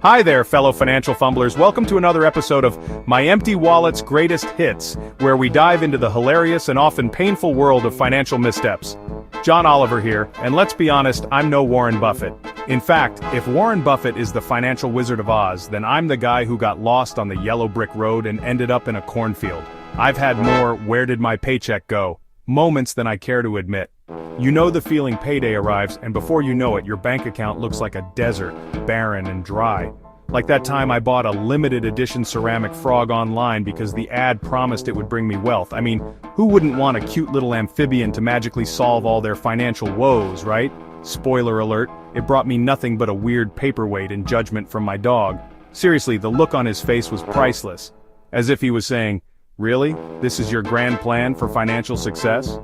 Hi there, fellow financial fumblers. Welcome to another episode of My Empty Wallet's Greatest Hits, where we dive into the hilarious and often painful world of financial missteps. John Oliver here, and let's be honest, I'm no Warren Buffett. In fact, if Warren Buffett is the financial Wizard of Oz, then I'm the guy who got lost on the yellow brick road and ended up in a cornfield. I've had more "where did my paycheck go" moments than I care to admit. You know the feeling payday arrives, and before you know it, your bank account looks like a desert, barren and dry. Like that time I bought a limited edition ceramic frog online because the ad promised it would bring me wealth. I mean, who wouldn't want a cute little amphibian to magically solve all their financial woes, right? Spoiler alert, it brought me nothing but a weird paperweight and judgment from my dog. Seriously, the look on his face was priceless. As if he was saying, "Really? This is your grand plan for financial success?"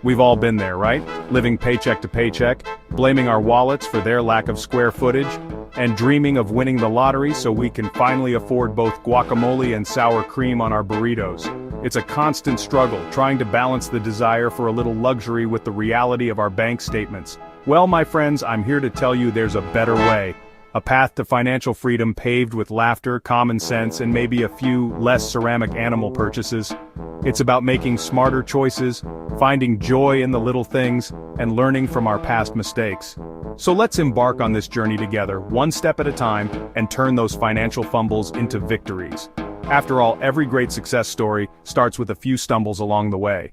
We've all been there, right? Living paycheck to paycheck, blaming our wallets for their lack of square footage, and dreaming of winning the lottery so we can finally afford both guacamole and sour cream on our burritos. It's a constant struggle, trying to balance the desire for a little luxury with the reality of our bank statements. Well, my friends, I'm here to tell you there's a better way. A path to financial freedom paved with laughter, common sense, and maybe a few less ceramic animal purchases. It's about making smarter choices, finding joy in the little things, and learning from our past mistakes. So let's embark on this journey together, one step at a time, and turn those financial fumbles into victories. After all, every great success story starts with a few stumbles along the way.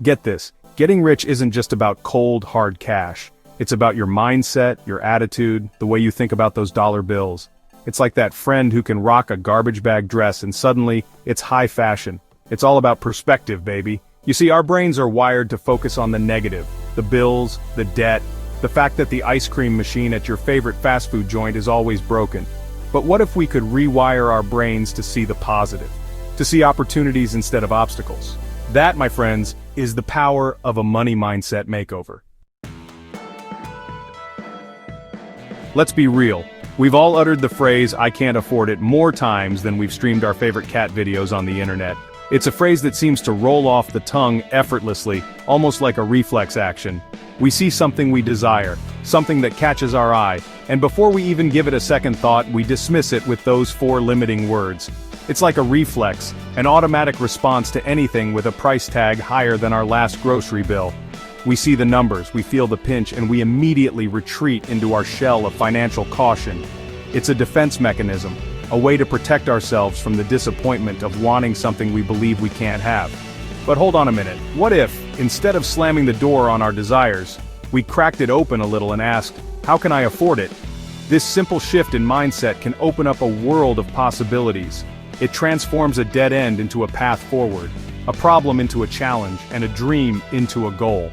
Get this, getting rich isn't just about cold, hard cash. It's about your mindset, your attitude, the way you think about those dollar bills. It's like that friend who can rock a garbage bag dress and suddenly, it's high fashion. It's all about perspective, baby. You see, our brains are wired to focus on the negative, the bills, the debt, the fact that the ice cream machine at your favorite fast food joint is always broken. But what if we could rewire our brains to see the positive, to see opportunities instead of obstacles? That, my friends, is the power of a money mindset makeover. Let's be real. We've all uttered the phrase, "I can't afford it," more times than we've streamed our favorite cat videos on the internet. It's a phrase that seems to roll off the tongue effortlessly, almost like a reflex action. We see something we desire, something that catches our eye, and before we even give it a second thought, we dismiss it with those four limiting words. It's like a reflex, an automatic response to anything with a price tag higher than our last grocery bill. We see the numbers, we feel the pinch, and we immediately retreat into our shell of financial caution. It's a defense mechanism, a way to protect ourselves from the disappointment of wanting something we believe we can't have. But hold on a minute, what if, instead of slamming the door on our desires, we cracked it open a little and asked, how can I afford it? This simple shift in mindset can open up a world of possibilities. It transforms a dead end into a path forward, a problem into a challenge, and a dream into a goal.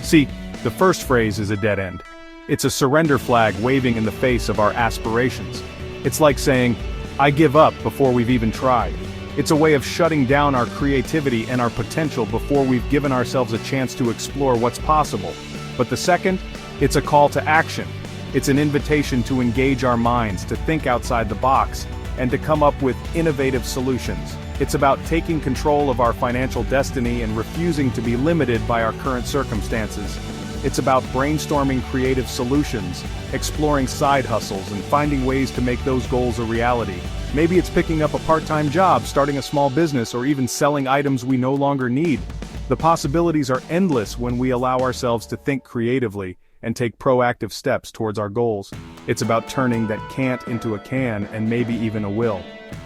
See, the first phrase is a dead end. It's a surrender flag waving in the face of our aspirations. It's like saying, I give up before we've even tried. It's a way of shutting down our creativity and our potential before we've given ourselves a chance to explore what's possible. But the second, it's a call to action. It's an invitation to engage our minds, to think outside the box, and to come up with innovative solutions. It's about taking control of our financial destiny and refusing to be limited by our current circumstances. It's about brainstorming creative solutions, exploring side hustles, and finding ways to make those goals a reality. Maybe it's picking up a part-time job, starting a small business, or even selling items we no longer need. The possibilities are endless when we allow ourselves to think creatively and take proactive steps towards our goals. It's about turning that can't into a can and maybe even a will.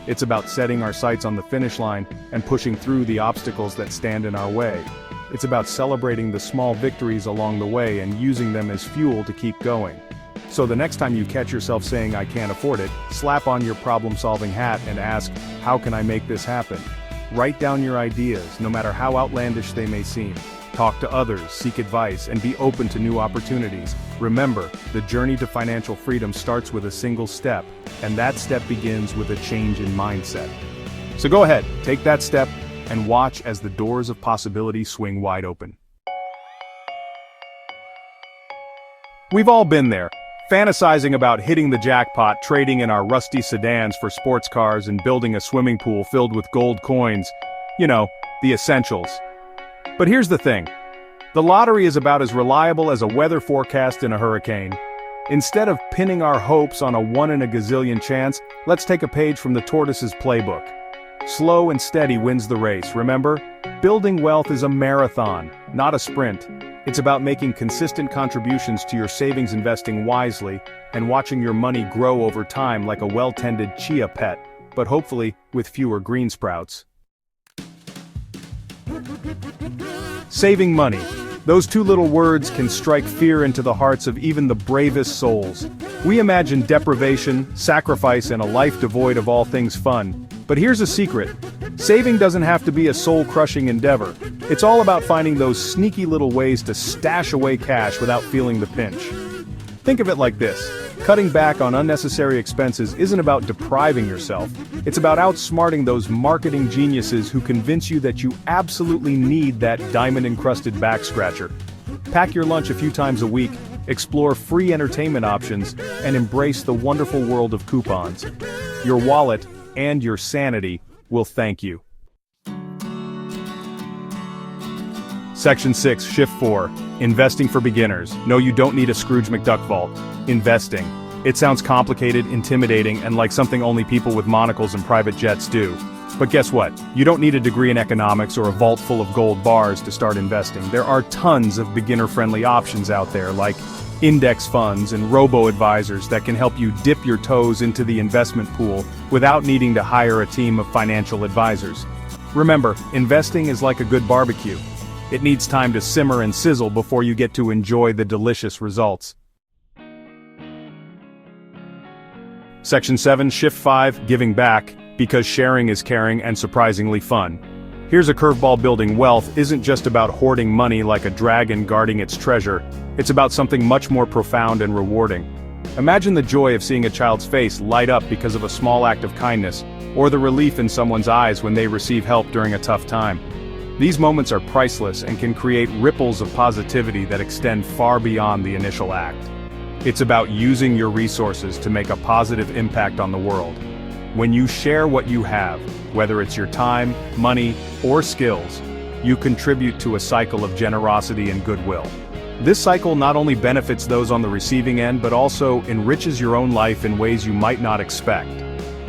It's about setting our sights on the finish line and pushing through the obstacles that stand in our way. It's about celebrating the small victories along the way and using them as fuel to keep going. So the next time you catch yourself saying I can't afford it, slap on your problem-solving hat and ask, how can I make this happen? Write down your ideas, no matter how outlandish they may seem. Talk to others, seek advice, and be open to new opportunities. Remember, the journey to financial freedom starts with a single step, and that step begins with a change in mindset. So go ahead, take that step, and watch as the doors of possibility swing wide open. We've all been there, fantasizing about hitting the jackpot, trading in our rusty sedans for sports cars, and building a swimming pool filled with gold coins. You know, the essentials. But here's the thing. The lottery is about as reliable as a weather forecast in a hurricane. Instead of pinning our hopes on a 1 in a gazillion chance, let's take a page from the tortoise's playbook. Slow and steady wins the race, remember? Building wealth is a marathon, not a sprint. It's about making consistent contributions to your savings, investing wisely, and watching your money grow over time like a well-tended chia pet, but hopefully with fewer green sprouts. Saving money. Those two little words can strike fear into the hearts of even the bravest souls. We imagine deprivation, sacrifice, and a life devoid of all things fun. But here's a secret. Saving doesn't have to be a soul-crushing endeavor. It's all about finding those sneaky little ways to stash away cash without feeling the pinch. Think of it like this. Cutting back on unnecessary expenses isn't about depriving yourself. It's about outsmarting those marketing geniuses who convince you that you absolutely need that diamond-encrusted back scratcher. Pack your lunch a few times a week, explore free entertainment options, and embrace the wonderful world of coupons. Your wallet and your sanity will thank you. Section 6, Shift 4. Investing for beginners. No, you don't need a Scrooge McDuck vault. Investing. It sounds complicated, intimidating, and like something only people with monocles and private jets do. But guess what? You don't need a degree in economics or a vault full of gold bars to start investing. There are tons of beginner-friendly options out there, like index funds and robo-advisors that can help you dip your toes into the investment pool without needing to hire a team of financial advisors. Remember, investing is like a good barbecue. It needs time to simmer and sizzle before you get to enjoy the delicious results. Section 7, Shift 5, Giving Back, because sharing is caring and surprisingly fun. Here's a curveball: building wealth isn't just about hoarding money like a dragon guarding its treasure. It's about something much more profound and rewarding. Imagine the joy of seeing a child's face light up because of a small act of kindness, or the relief in someone's eyes when they receive help during a tough time. These moments are priceless and can create ripples of positivity that extend far beyond the initial act. It's about using your resources to make a positive impact on the world. When you share what you have, whether it's your time, money, or skills, you contribute to a cycle of generosity and goodwill. This cycle not only benefits those on the receiving end but also enriches your own life in ways you might not expect.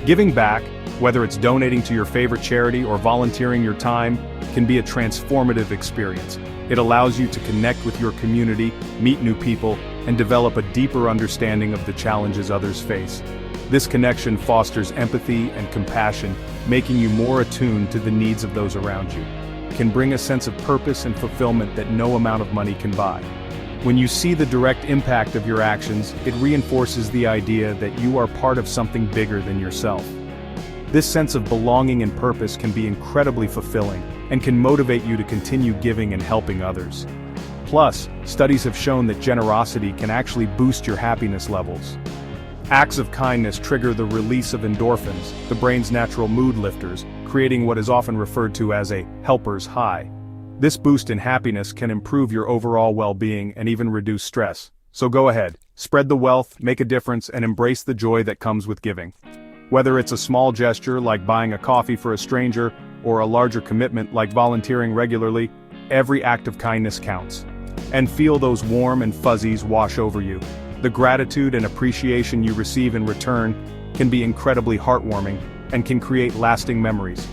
Giving back, whether it's donating to your favorite charity or volunteering your time, can be a transformative experience. It allows you to connect with your community, meet new people, and develop a deeper understanding of the challenges others face. This connection fosters empathy and compassion, making you more attuned to the needs of those around you. It can bring a sense of purpose and fulfillment that no amount of money can buy. When you see the direct impact of your actions, it reinforces the idea that you are part of something bigger than yourself. This sense of belonging and purpose can be incredibly fulfilling and can motivate you to continue giving and helping others. Plus, studies have shown that generosity can actually boost your happiness levels. Acts of kindness trigger the release of endorphins, the brain's natural mood lifters, creating what is often referred to as a helper's high. This boost in happiness can improve your overall well-being and even reduce stress. So go ahead, spread the wealth, make a difference, and embrace the joy that comes with giving. Whether it's a small gesture like buying a coffee for a stranger, or a larger commitment like volunteering regularly, every act of kindness counts. And feel those warm and fuzzies wash over you. The gratitude and appreciation you receive in return can be incredibly heartwarming and can create lasting memories.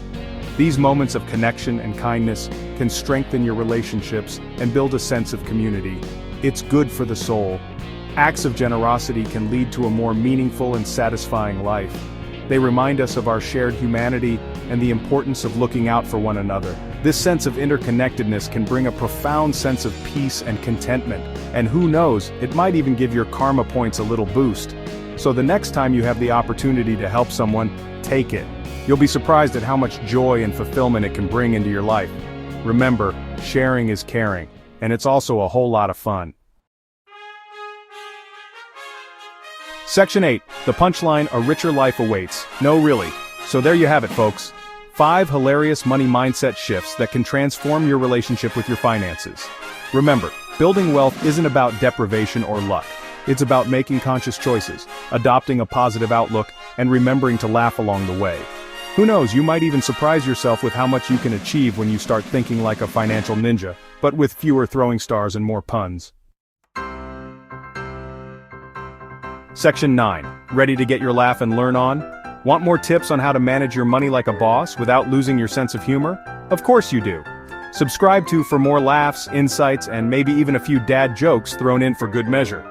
These moments of connection and kindness can strengthen your relationships and build a sense of community. It's good for the soul. Acts of generosity can lead to a more meaningful and satisfying life. They remind us of our shared humanity and the importance of looking out for one another. This sense of interconnectedness can bring a profound sense of peace and contentment, and who knows, it might even give your karma points a little boost. So the next time you have the opportunity to help someone, take it. You'll be surprised at how much joy and fulfillment it can bring into your life. Remember, sharing is caring, and it's also a whole lot of fun. Section 8, the punchline: a richer life awaits. No, really. So there you have it, folks. 5 hilarious money mindset shifts that can transform your relationship with your finances. Remember, building wealth isn't about deprivation or luck. It's about making conscious choices, adopting a positive outlook, and remembering to laugh along the way. Who knows, you might even surprise yourself with how much you can achieve when you start thinking like a financial ninja, but with fewer throwing stars and more puns. Section 9. Ready to get your laugh and learn on? Want more tips on how to manage your money like a boss without losing your sense of humor? Of course you do. Subscribe for more laughs, insights, and maybe even a few dad jokes thrown in for good measure.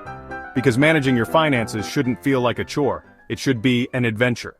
Because managing your finances shouldn't feel like a chore. It should be an adventure.